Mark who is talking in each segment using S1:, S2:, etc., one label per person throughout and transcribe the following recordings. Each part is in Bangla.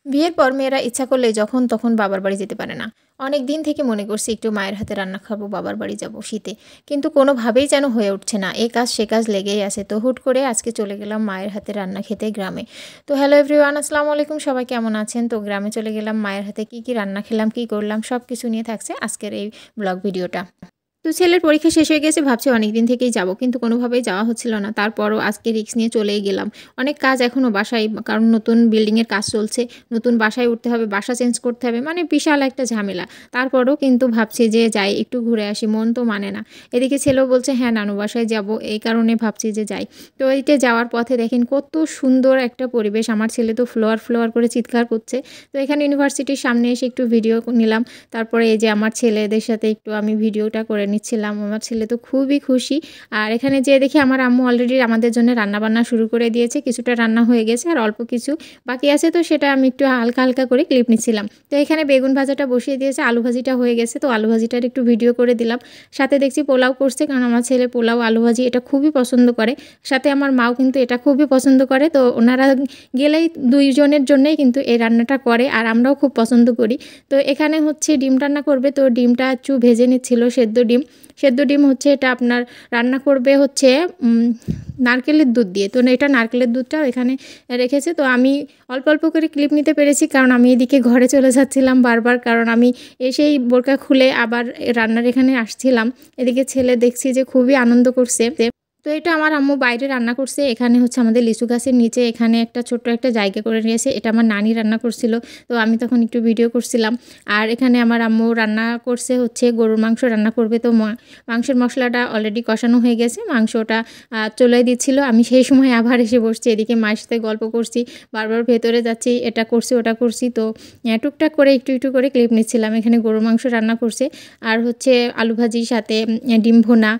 S1: বিয়ের পর মেয়েরা ইচ্ছা করলে যখন তখন বাবার বাড়ি যেতে পারে না। অনেক দিন থেকে মনে করছি একটু মায়ের হাতে রান্না খাবো, বাবার বাড়ি যাব শীতে। কিন্তু কোনোভাবেই যেন হয়ে উঠছে না। এ কাজ সে কাজ লেগেই আছে। তো হুট করে আজকে চলে গেলাম মায়ের হাতে রান্না খেতে গ্রামে। তো হ্যালো এভরিওয়ান, আসসালামু আলাইকুম, সবাই কেমন আছেন? তো গ্রামে চলে গেলাম, মায়ের হাতে কী রান্না খেলাম, কী করলাম সব কিছু নিয়ে থাকছে আজকের এই ব্লগ ভিডিওটা। তো ছেলের পরীক্ষা শেষ হয়ে গেছে, ভাবছি অনেক দিন থেকেই যাব, কিন্তু কোনোভাবেই যাওয়া হচ্ছিল না। তারপরও আজকে রিস্ক নিয়ে চলেই গেলাম। অনেক কাজ এখনও বাসায়, কারণ নতুন বিল্ডিংয়ের কাজ চলছে, নতুন বাসায় উঠতে হবে, বাসা চেঞ্জ করতে হবে, মানে বিশাল একটা ঝামেলা। তারপরও কিন্তু ভাবছি যে যাই, একটু ঘুরে আসি, মন তো মানে না। এদিকে ছেলেও বলছে হ্যাঁ নানু বাসায় যাব, এই কারণে ভাবছি যে যাই। তো এইটা যাওয়ার পথে দেখেন কত সুন্দর একটা পরিবেশ। আমার ছেলে তো ফ্লোয়ার ফ্লোয়ার করে চিৎকার করছে। তো এখানে ইউনিভার্সিটির সামনে এসে একটু ভিডিও নিলাম। তারপরে এই যে আমার ছেলেদের সাথে একটু আমি ভিডিওটা করে নিচ্ছিলাম। আমার ছেলে তো খুবই খুশি। আর এখানে যেয়ে দেখি আমার আম্মু অলরেডি আমাদের জন্য রান্নাবান্না শুরু করে দিয়েছে। কিছুটা রান্না হয়ে গেছে আর অল্প কিছু বাকি আছে, তো সেটা আমি একটু হালকা হালকা করে ক্লিপ নিচ্ছিলাম। তো এখানে বেগুন ভাজাটা বসিয়ে দিয়েছে, আলু ভাজিটা হয়ে গেছে, তো আলু ভাজিটার একটু ভিডিও করে দিলাম। সাথে দেখছি পোলাও করছে, কারণ আমার ছেলে পোলাও আলু ভাজি এটা খুবই পছন্দ করে। সাথে আমার মাও কিন্তু এটা খুবই পছন্দ করে। তো ওনারা গেলেই দুইজনের জন্যই কিন্তু এই রান্নাটা করে, আর আমরাও খুব পছন্দ করি। তো এখানে হচ্ছে ডিম রান্না করবে, তো ডিমটা একটু ভেজে নিচ্ছিল। সেদ্ধ ডিম হচ্ছে এটা আপনার রান্না করবে হচ্ছে নারকেলের দুধ দিয়ে। তো এটা নারকেলের দুধটাও এখানে রেখেছে। তো আমি অল্প অল্প করে ক্লিপ নিতে পেরেছি, কারণ আমি এদিকে ঘরে চলে যাচ্ছিলাম বারবার, কারণ আমি এসেই বোরকা খুলে আবার রান্নার এখানে আসছিলাম। এদিকে ছেলে দেখছি যে খুবই আনন্দ করছে। তো এটা আমার আম্মু বাইরে রান্না করছে। এখানে হচ্ছে আমাদের লিচু গাছের নিচে এখানে একটা ছোট্ট একটা জায়গা করে নিয়েছে, এটা আমার নানি রান্না করছিল। তো আমি তখন একটু ভিডিও করছিলাম। আর এখানে আমার আম্মু রান্না করছে হচ্ছে গরুর মাংস রান্না করবে। তো মাংসের মশলাটা অলরেডি কষানো হয়ে গেছে, মাংসটা চলে দিচ্ছিল। আমি সেই সময় আবার এসে বসছি, এদিকে মায়ের সাথে গল্প করছি, বারবার ভেতরে যাচ্ছি, এটা করছি ওটা করছি। তো টুকটাক করে একটু একটু করে ক্লিপ নিচ্ছিলাম। এখানে গরুর মাংস রান্না করছে, আর হচ্ছে আলু ভাজির সাথে ডিম ভুনা,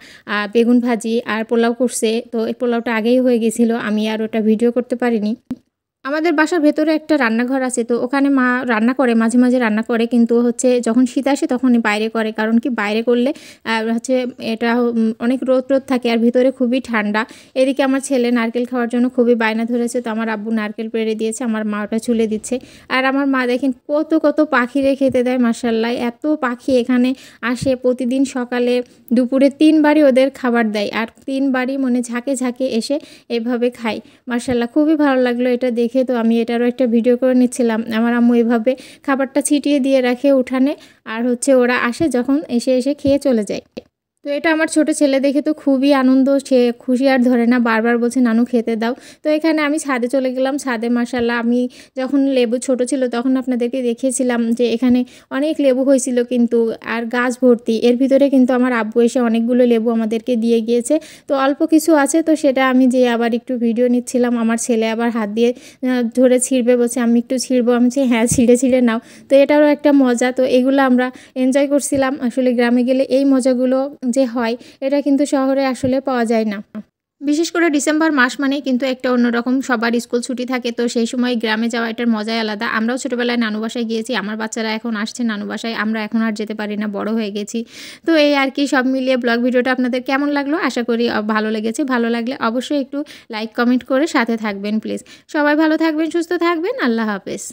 S1: বেগুন ভাজি আর পোলাও করছে। তো এই পোলাওটা আগেই হয়ে গেছিলো, আমি আর ওটা ভিডিও করতে পারিনি। আমাদের বাসার ভেতরে একটা রান্নাঘর আছে, তো ওখানে মা রান্না করে, মাঝে মাঝে রান্না করে, কিন্তু হচ্ছে যখন শীত আসে তখনই বাইরে করে, কারণ কি বাইরে করলে হচ্ছে এটা অনেক রোদ থাকে, আর ভিতরে খুবই ঠান্ডা। এদিকে আমার ছেলে নারকেল খাওয়ার জন্য খুবই বায়না ধরেছে, তো আমার আব্বু নারকেল পেড়ে দিয়েছে, আমার মা ওটা ছুলে দিচ্ছে। আর আমার মা দেখেন কত কত পাখি রে খেতে দেয়, মাশাআল্লাহ এত পাখি এখানে আসে প্রতিদিন সকালে দুপুরে 3 বারই ওদের খাবার দেয়, আর 3 বারই মানে ঝাঁকে ঝাঁকে এসে এভাবে খায়। মাশাআল্লাহ খুবই ভালো লাগলো এটা দেখে। তো আমি এটারও একটা ভিডিও করে নিচ্ছিলাম। আমার আম্মু এভাবে খাবারটা ছিটিয়ে দিয়ে রাখে উঠানে, আর হচ্ছে ওরা আসে যখন এসে খেয়ে চলে যায়। তো এটা আমার ছোট ছেলে দেখে তো খুবই আনন্দ, সে খুশি আর ধরে না, বারবার বলছে নানু খেতে দাও। তো এখানে আমি ছাদে চলে গেলাম। ছাদে মাশাআল্লাহ আমি যখন লেবু ছোট ছিল তখন আপনাদেরকে দেখিয়েছিলাম যে এখানে অনেক লেবু হয়েছিল, কিন্তু আর গাছ ভর্তি। এর ভিতরে কিন্তু আমার আব্বু এসে অনেকগুলো লেবু আমাদেরকে দিয়ে গিয়েছে। তো অল্প কিছু আছে, তো সেটা আমি যে আবার একটু ভিডিও নিচ্ছিলাম। আমার ছেলে আবার হাত দিয়ে ধরে ছিঁড়বে, বলছে আমি একটু ছিঁড়বো। আমি বলছি হ্যাঁ ছিঁড়ে ছিঁড়ে নাও। তো এটারও একটা মজা। তো এগুলো আমরা এনজয় করছিলাম। আসলে গ্রামে গেলে এই মজাগুলো যে হয়, এটা কিন্তু শহরে আসলে পাওয়া যায় না। বিশেষ করে ডিসেম্বর মাস মানেই কিন্তু একটা অন্যরকম, সবার স্কুল ছুটি থাকে, তো সেই সময় গ্রামে যাওয়া এটার মজাই আলাদা। আমরাও ছোটোবেলায় নানু বাসায় গিয়েছি, আমার বাচ্চারা এখন আসছে নানু বাসায়, আমরা এখন আর যেতে পারি না, বড় হয়ে গেছি। তো এই আর কি, সব মিলিয়ে ব্লগ ভিডিওটা আপনাদের কেমন লাগলো, আশা করি ভালো লেগেছে। ভালো লাগলে অবশ্যই একটু লাইক কমেন্ট করে সাথে থাকবেন প্লিজ। সবাই ভালো থাকবেন, সুস্থ থাকবেন, আল্লাহ হাফেজ।